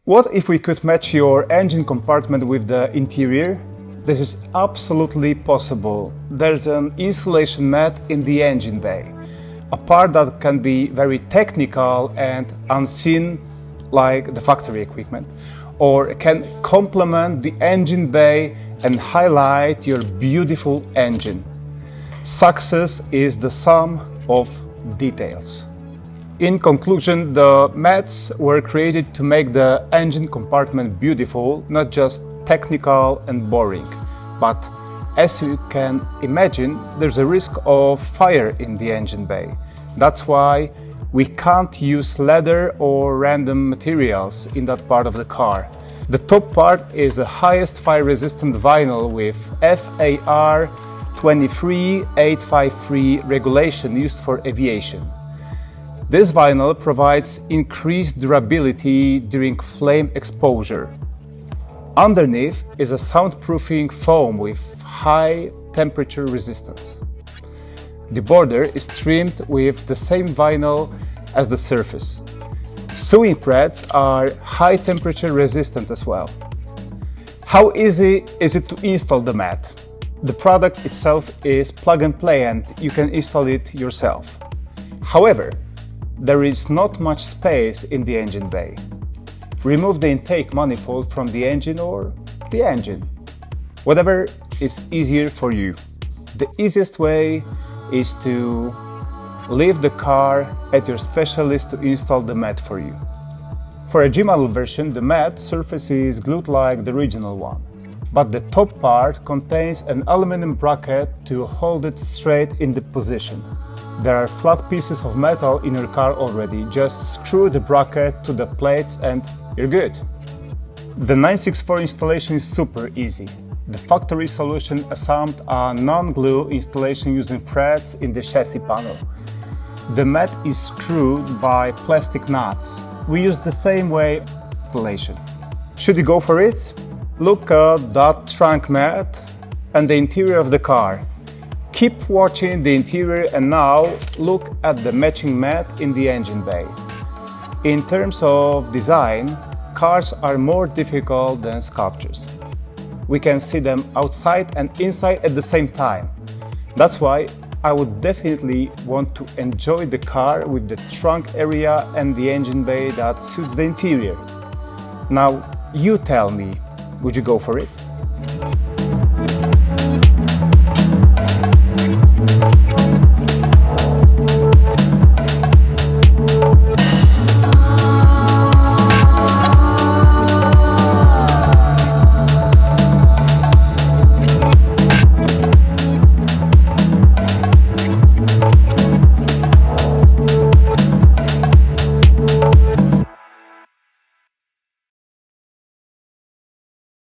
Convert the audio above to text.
What if we could match your engine compartment with the interior? This is absolutely possible. There's an insulation mat in the engine bay, a part that can be very technical and unseen like the factory equipment, or can complement the engine bay and highlight your beautiful engine. Success is the sum of details. In conclusion, the mats were created to make the engine compartment beautiful, not just technical and boring. But as you can imagine, there's a risk of fire in the engine bay. That's why we can't use leather or random materials in that part of the car. The top part is a highest fire-resistant vinyl with FAR 23853 regulation used for aviation. This vinyl provides increased durability during flame exposure. Underneath is a soundproofing foam with high temperature resistance. The border is trimmed with the same vinyl as the surface. Sewing threads are high temperature resistant as well. How easy is it to install the mat? The product itself is plug and play and you can install it yourself. However, there is not much space in the engine bay. Remove the intake manifold from the engine or the engine. Whatever is easier for you. The easiest way is to leave the car at your specialist to install the mat for you. For a G-model version, the mat surface is glued like the original one, but the top part contains an aluminum bracket to hold it straight in the position. There are flat pieces of metal in your car already. Just screw the bracket to the plates and you're good. The 964 installation is super easy. The factory solution assumed a non-glue installation using threads in the chassis panel. The mat is screwed by plastic nuts. We use the same way installation. Should you go for it? Look at that trunk mat and the interior of the car. Keep watching the interior and now look at the matching mat in the engine bay. In terms of design, cars are more difficult than sculptures. We can see them outside and inside at the same time. That's why I would definitely want to enjoy the car with the trunk area and the engine bay that suits the interior. Now, you tell me, would you go for it?